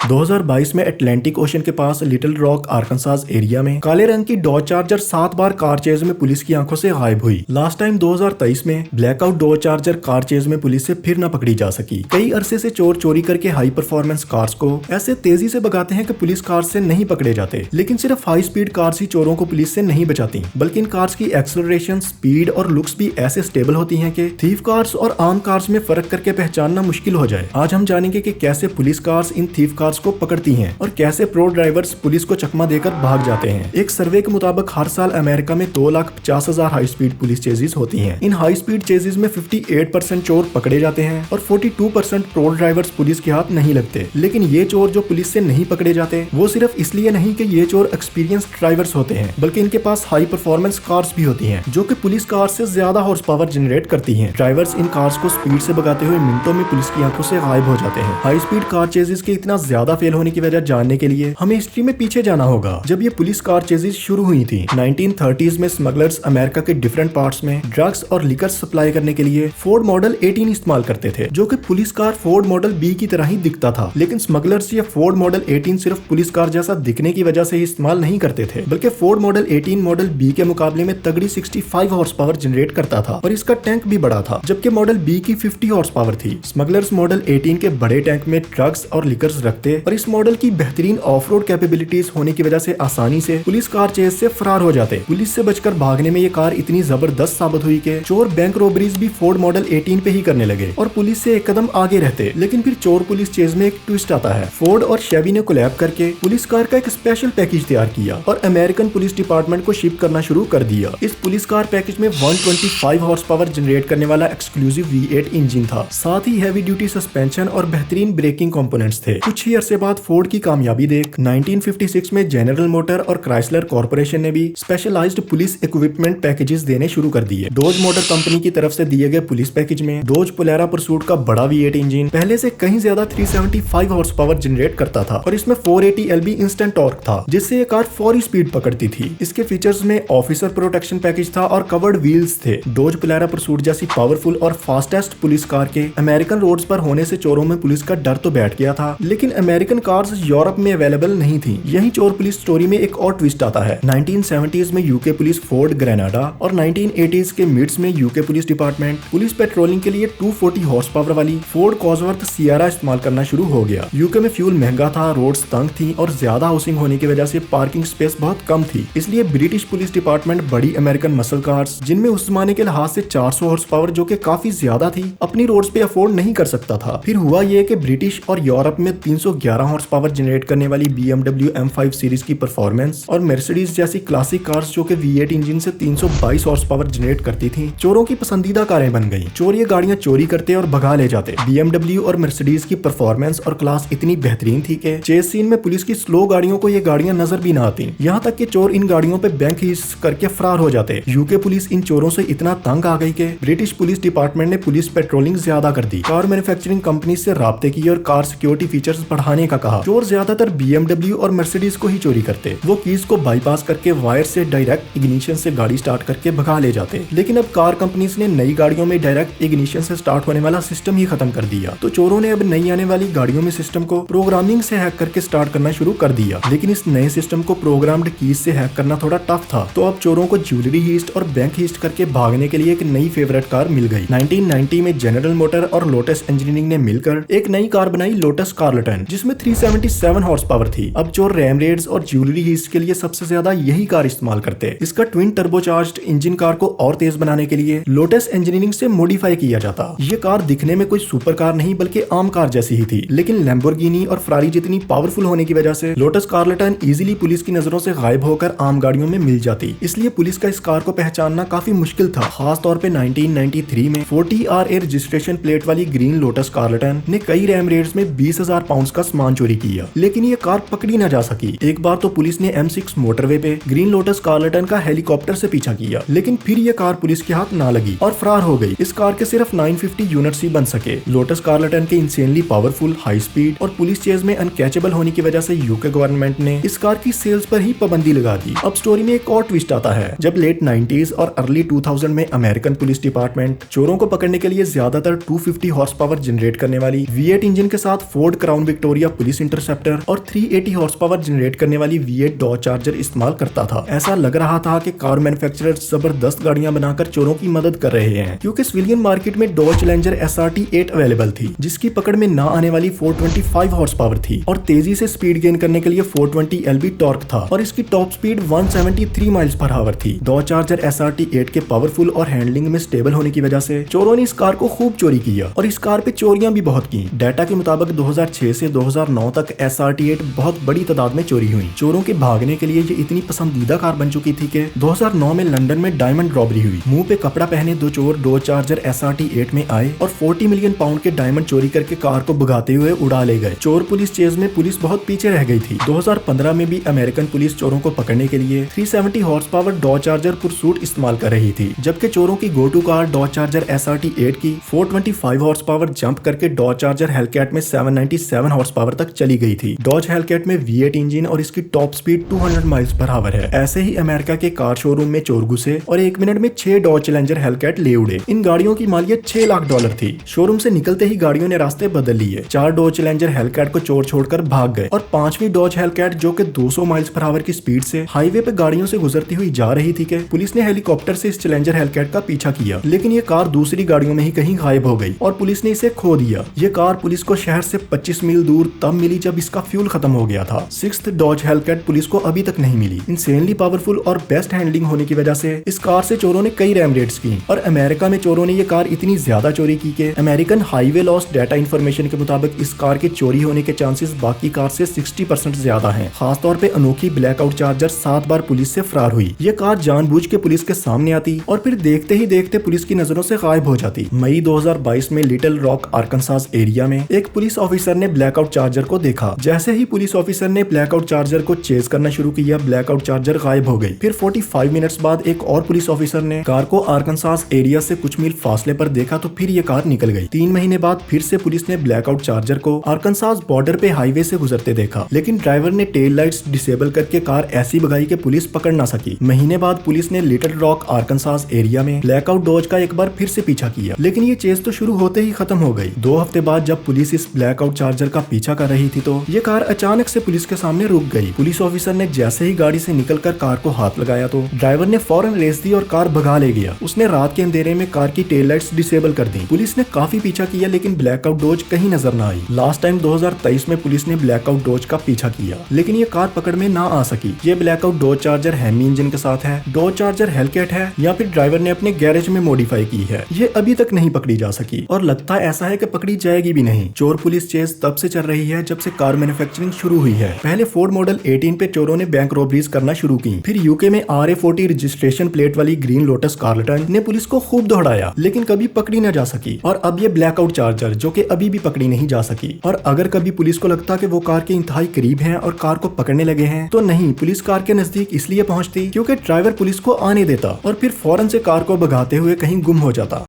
2022 में Atlantic Ocean के पास लिटिल रॉक आर्कनसास एरिया में काले रंग की डॉज चार्जर 7 बार कार चेज में पुलिस की आंखों से गायब हुई। लास्ट टाइम 2023 में blackout Dodge Charger car chase में पुलिस से फिर न पकड़ी जा सकी। कई अरसे से चोर चोरी करके हाई परफॉर्मेंस कार्स को ऐसे तेजी से भगाते हैं कि पुलिस कार से नहीं पकड़े जाते। लेकिन सिर्फ हाई स्पीड कार्स ही चोरों को पुलिस से नहीं बचाती, बल्कि इन कार्स की एक्सेलरेशन, स्पीड और लुक्स भी ऐसे स्टेबल होती हैं कि थीफ कार्स और आम कार्स में फर्क करके पहचानना मुश्किल हो जाए। आज हम जानेंगे कि कैसे पुलिस कार्स इन थीफ कार्स को पकड़ती हैं और कैसे प्रो ड्राइवर्स पुलिस को चकमा देकर भाग जाते हैं। एक सर्वे के मुताबिक हर साल अमेरिका में 2,50,000 हाई स्पीड पुलिस चेजिस होती हैं। इन हाई स्पीड चेजिस में 58% चोर पकड़े जाते हैं और 42% प्रो ड्राइवर्स पुलिस के हाथ नहीं लगते। लेकिन ये चोर जो पुलिस से नहीं पकड़े जाते वो सिर्फ इसलिए नहीं कि ये चोर एक्सपीरियंस ड्राइवर्स होते हैं, बल्कि इनके पास हाई परफॉर्मेंस कार्स भी होती हैं जो कि पुलिस कार्स से ज्यादा हॉर्स पावर जनरेट करती हैं। ड्राइवर्स इन कार्स को स्पीड से भगाते हुए मिनटों में पुलिस की आंखों से गायब हो जाते हैं। हाई स्पीड कार चेजिस के इतना ज्यादा फेल होने की वजह जानने के लिए हमें हिस्ट्री में पीछे जाना होगा। जब ये पुलिस कार चेजिस शुरू हुई थी 1930s में स्मगलर्स अमेरिका के डिफरेंट पार्ट्स में ड्रग्स और लिकर सप्लाई करने के लिए फोर्ड मॉडल 18 इस्तेमाल करते थे, जो कि police car Ford model B की तरह ही दिखता था। लेकिन स्मगलर्स ये फोर्ड मॉडल 18 सिर्फ पुलिस कार जैसा दिखने की वजह से ही इस्तेमाल नहीं करते थे, बल्कि फोर्ड मॉडल 18 मॉडल बी के मुकाबले में तगड़ी 65 हॉर्स पावर जनरेट करता था और इसका टैंक भी बड़ा था, जबकि मॉडल बी की 50 हॉर्स पावर थी। स्मगलर्स मॉडल 18 के बड़े टैंक में ड्रग्स और लिकर्स रखते और इस मॉडल की बेहतरीन ऑफ रोड कैपेबिलिटीज होने की वजह से आसानी से पुलिस कार चेज से फरार हो जाते। पुलिस से बचकर भागने में ये कार इतनी जबरदस्त साबित हुई कि चोर बैंक रॉबरीज भी फोर्ड मॉडल 18 पे ही करने लगे और पुलिस से एक कदम आगे रहते। लेकिन फिर चोर पुलिस चेज में एक ट्विस्ट आता है। फोर्ड और शेवी ने कोलैब करके पुलिस कार का एक स्पेशल पैकेज तैयार किया और अमेरिकन पुलिस डिपार्टमेंट को शिप करना शुरू कर दिया। इस पुलिस कार पैकेज में 125 हॉर्स पावर जनरेट करने वाला एक्सक्लूसिव V8 इंजन था, साथ ही हैवी ड्यूटी सस्पेंशन और बेहतरीन ब्रेकिंग कंपोनेंट्स थे। कुछ ही अरसे बाद फोर्ड की कामयाबी देख 1956 में जनरल मोटर और क्राइसलर कॉर्पोरेशन ने भी स्पेशलाइज्ड पुलिस इक्विपमेंट पैकेजेस देने शुरू कर दिए। डोज मोटर कंपनी की तरफ से दिए गए पुलिस पैकेज में डोज पोलेरा परसूट का बड़ा V8 इंजन पहले से कहीं ज्यादा 375 हॉर्स पावर जनरेट करता था और इसमें 480 LB इंस्टेंट टॉर्क था, जिससे ये कार फौरी स्पीड पकड़ती थी। इसके फीचर्स में ऑफिसर प्रोटेक्शन पैकेज था और कवर्ड व्हील्स थे। डोज पोलेरा परसूट जैसी पावरफुल और फास्टेस्ट पुलिस कार के अमेरिकन रोड्स पर होने से चोरों में पुलिस का डर तो बैठ गया था, लेकिन अमेरिकन कार्स यूरोप में अवेलेबल नहीं थी। यही चोर पुलिस स्टोरी में एक और ट्विस्ट आता है। 1970s में यूके पुलिस फोर्ड ग्रेनाडा और 1980s के मिड्स में UK police department police patrolling के लिए 240 हॉर्स पावर वाली फोर्ड कॉजवर्थ सियारा इस्तेमाल करना शुरू हो गया। यूके में फ्यूल महंगा था, रोड्स तंग थी और ज्यादा हाउसिंग होने की वजह से पार्किंग स्पेस बहुत कम थी। इसलिए ब्रिटिश पुलिस डिपार्टमेंट बड़ी अमेरिकन मसल कार्स, जिनमें उस जमाने के लिहाज से 400 हॉर्स पावर जो कि काफी ज्यादा थी, अपनी रोड्स पे अफोर्ड नहीं कर सकता था। फिर हुआ ये कि ब्रिटिश और यूरोप में 311 हॉर्स पावर जनरेट करने वाली BMW M5 सीरीज की परफॉर्मेंस और मर्सिडीज जैसी क्लासिक कार्स जो कि V8 इंजन से 322 हॉर्स पावर जनरेट करती थी, चोरों की पसंदीदा कारें बन गई। चोर ये गाड़ियां चोरी करते और भगा ले जाते। BMW और मर्सिडीज की परफॉर्मेंस और क्लास इतनी बेहतरीन थी कि चेस सीन में पुलिस की स्लो गाड़ियों को ये गाड़ियां नजर भी न आती। यहाँ तक कि चोर इन गाड़ियों पे बैंक हिस करके फरार हो जाते। यूके पुलिस इन चोरों से इतना तंग आ गई कि ब्रिटिश पुलिस डिपार्टमेंट ने पुलिस पेट्रोलिंग ज्यादा कर दी, कार मैन्युफैक्चरिंग कंपनी से राब्ते किए और कार सिक्योरिटी फीचर्स बढ़ाने का कहा। चोर ज्यादातर BMW और मर्सिडीज को ही चोरी करते। वो कीज को बाईपास करके वायर से डायरेक्ट इग्निशन से गाड़ी स्टार्ट करके भगा ले जाते। लेकिन अब कार कंपनीज ने नई गाड़ियों में डायरेक्ट इग्निशन से स्टार्ट होने वाला सिस्टम ही खत्म कर दिया। तो चोरों ने अब नई आने वाली गाड़ियों में सिस्टम को प्रोग्रामिंग से हैक करके स्टार्ट करना शुरू कर दिया। लेकिन इस नए सिस्टम को प्रोग्राम्ड कीज से हैक करना थोड़ा टफ था, तो अब चोरों को ज्वेलरी हीस्ट और बैंक हीस्ट करके भागने के लिए एक नई फेवरेट कार मिल गई। 1990 में जनरल मोटर और लोटस इंजीनियरिंग ने मिलकर एक नई कार बनाई, लोटस कार्लटन, जिसमें 377 हॉर्स पावर थी। अब चोर रैम रेड्स और ज्वेलरी हीस्ट के लिए सबसे ज्यादा यही कार इस्तेमाल करते। इसका ट्विन टर्बोचार्ज्ड इंजन कार को और तेज बनाने के लिए लोटस इंजीनियरिंग से मॉडिफाई किया जाता। ये कार दिखने में कोई सुपर कार नहीं बल्कि आम कार जैसी ही थी, लेकिन लैम्बोर्गिनी और फरारी जितनी पावरफुल होने की वजह से लोटस कार्लटन इजीली पुलिस की नजरों से गायब होकर आम गाड़ियों में मिल जाती। इसलिए पुलिस का इस कार को पहचानना काफी मुश्किल था। खास तौर पे 1993 में 40RA रजिस्ट्रेशन प्लेट वाली ग्रीन लोटस कार्लटन ने कई रैम रेड्स में 20,000 पाउंड का सामान चोरी किया, लेकिन ये कार पकड़ी न जा सकी। एक बार तो पुलिस ने M6 मोटरवे पे ग्रीन लोटस कार्लटन का हेलीकॉप्टर से पीछा किया, लेकिन फिर ये कार पुलिस के हाथ ना लगी और फरार हो गई। इस कार के सिर्फ 950 यूनिट्स ही बन सके। लोटस कार्लटन के इंसेनली पावरफुल, हाई स्पीड और पुलिस चेज में अनकैचेबल होने की वजह से यूके गवर्नमेंट ने इस कार की सेल्स पर ही पाबंदी लगा दी। अब स्टोरी में एक और ट्विस्ट आता है। जब लेट 90s और अर्ली 2000 में अमेरिकन पुलिस डिपार्टमेंट चोरों को पकड़ने के लिए ज्यादातर 250 हॉर्स पावर जनरेट करने वाली V8 इंजन के साथ Ford crown Victoria Victoria police interceptor और 380 हॉर्स पावर जनरेट करने वाली V8 डॉज चार्जर इस्तेमाल करता था। ऐसा लग रहा था कि कार मैन्युफैक्चरर जबरदस्त गाड़ियां बनाकर चोरों की मदद कर रहे हैं, क्योंकि सिविलियन मार्केट में डॉज चैलेंजर SRT8 अवेलेबल थी, जिसकी पकड़ में ना आने वाली 425 हॉर्स पावर थी और तेजी से स्पीड गेन करने के लिए 420 LB टॉर्क था और इसकी top speed 173 miles per hour थी। डॉज चार्जर SRT8 के पावरफुल और हैंडलिंग में स्टेबल होने की वजह से चोरों ने इस कार को खूब चोरी किया और इस कार पे चोरियां भी बहुत की। डाटा के मुताबिक 2006 से 2009 तक SRT8 बहुत बड़ी तादाद में चोरी हुई। चोरों के भागने के लिए ये इतनी पसंदीदा कार बन चुकी थी कि 2009 में लंदन में डायमंड रॉबरी हुई। मुंह पे कपड़ा पहने दो चोर डॉज चार्जर SRT8 में आए और 40 मिलियन पाउंड के डायमंड चोरी करके कार को भगाते हुए उड़ा ले गए। चोर पुलिस चेज में पुलिस बहुत पीछे रह गई थी। 2015 में भी अमेरिकन पुलिस चोरों को पकड़ने के लिए 370 horse power Dodge Charger pursuit इस्तेमाल कर रही थी, जबकि चोरों की go to car Dodge Charger SRT8 की 425 हॉर्स पावर जंप करके डॉज चार्जर हेलकैट में 797 हॉर्स पावर तक चली गई थी। डॉज हेलकैट में V8 इंजन और इसकी top speed 200 miles per hour है। ऐसे ही अमेरिका के कार शोरूम में चोर घुसे और 1 मिनट में 6 डॉज चैलेंजर हेलकैट ले उड़े। इन गाड़ियों की मालियत $6 लाख थी। शोरूम से निकलते ही गाड़ियों ने रास्ते बदल लिए। 4 डॉज चैलेंजर हेलकैट को चोर छोड़कर भाग गए और 5वीं डॉज हेलकैट जो कि 200 माइल्स पर आवर की स्पीड से हाईवे पे गाड़ियों से गुजरती हुई जा रही थी कि पुलिस ने हेलीकॉप्टर से इस चैलेंजर हेलकैट का पीछा किया, लेकिन ये कार दूसरी गाड़ियों में ही कहीं गायब हो गई और पुलिस ने इसे खो दिया। ये कार पुलिस को शहर से 25 मील दूर तब मिली जब इसका फ्यूल खत्म हो गया था। 6th डॉज हेलकैट पुलिस को अभी तक नहीं मिली। इंसेनली पावरफुल और बेस्ट हैंडलिंग होने की वजह से इस कार से चोरों ने कई रैम रेड्स की और अमेरिका में चोरों ने ये कार इतनी ज्यादा चोरी की कि American highway loss data information के मुताबिक इस कार के चोरी होने के चांसेस बाकी कार से 60% ज्यादा हैं। खासतौर पे अनोखी ब्लैकआउट चार्जर 7 बार पुलिस से फरार हुई। ये कार जानबूझ के पुलिस के सामने आती और फिर देखते ही देखते पुलिस की नजरों से गायब हो जाती। मई 2022 में लिटिल रॉक आर्कनसास एरिया में एक पुलिस ऑफिसर ने ब्लैकआउट चार्जर को देखा। जैसे ही पुलिस ऑफिसर ने ब्लैकआउट चार्जर को चेज करना शुरू किया, ब्लैकआउट चार्जर गायब हो गई। फिर 45 मिनट्स बाद एक और पुलिस ऑफिसर ने कार को आर्कनसास एरिया से कुछ मील फासले पर देखा तो फिर ये कार निकल गई। 3 महीने बाद फिर से पुलिस ने ब्लैकआउट चार्जर को आर्कनसास बॉर्डर पे हाईवे से गुजरते देखा, लेकिन ड्राइवर ने टेल लाइट्स डिसेबल करके कार ऐसी भगाई कि पुलिस पकड़ ना सकी। महीने बाद पुलिस ने लिटिल रॉक आर्कनसास एरिया में ब्लैकआउट डॉज का एक बार फिर से पीछा किया, लेकिन ये चेज तो शुरू होते ही खत्म हो गई। 2 हफ्ते बाद जब पुलिस इस ब्लैकआउट चार्जर का पीछा कर रही थी तो ये कार अचानक से पुलिस के सामने रुक गई। पुलिस ऑफिसर ने जैसे ही गाड़ी से निकलकर कार को हाथ लगाया तो ड्राइवर ने फौरन रेस दी और कार भगा ले गया। उसने रात के अंधेरे में कार की टेल लाइट्स डिसेबल कर दी। पुलिस ने काफी पीछा किया, लेकिन ब्लैकआउट डॉज कहीं नजर न आई। लास्ट टाइम 2023 में पुलिस ने ब्लैकआउट डॉज का पीछा किया, लेकिन ये कार पकड़ में ना आ सकी। ये blackout Dodge Charger Hemi engine के साथ है, डॉज चार्जर हेलकैट है या फिर ड्राइवर ने अपने गैरेज में मॉडिफाई की है। ये अभी तक नहीं पकड़ी जा सकी और लगता ऐसा है कि पकड़ी जाएगी भी नहीं। चोर पुलिस चेज तब से चल रही है जब से कार मैन्युफैक्चरिंग शुरू हुई है। पहले फोर्ड मॉडल 18 पे चोरों ने बैंक रॉबरीज करना शुरू की। फिर यूके में RA40 रजिस्ट्रेशन प्लेट वाली ग्रीन लोटस कार्लटन ने पुलिस को खूब दौड़ाया, लेकिन कभी पकड़ी न जा सकी। और अब ये ब्लैकआउट चार्जर जो कि अभी भी पकड़ी नहीं जा सकी। और अगर कभी पुलिस को लगता कि वो कार के इंतहाई करीब है और कार को पकड़ने लगे हैं, तो नहीं, पुलिस कार के नजदीक इसलिए पहुंचती क्योंकि ड्राइवर पुलिस को आने देता और फिर फौरन से कार को भगाते हुए कहीं गुम हो जाता।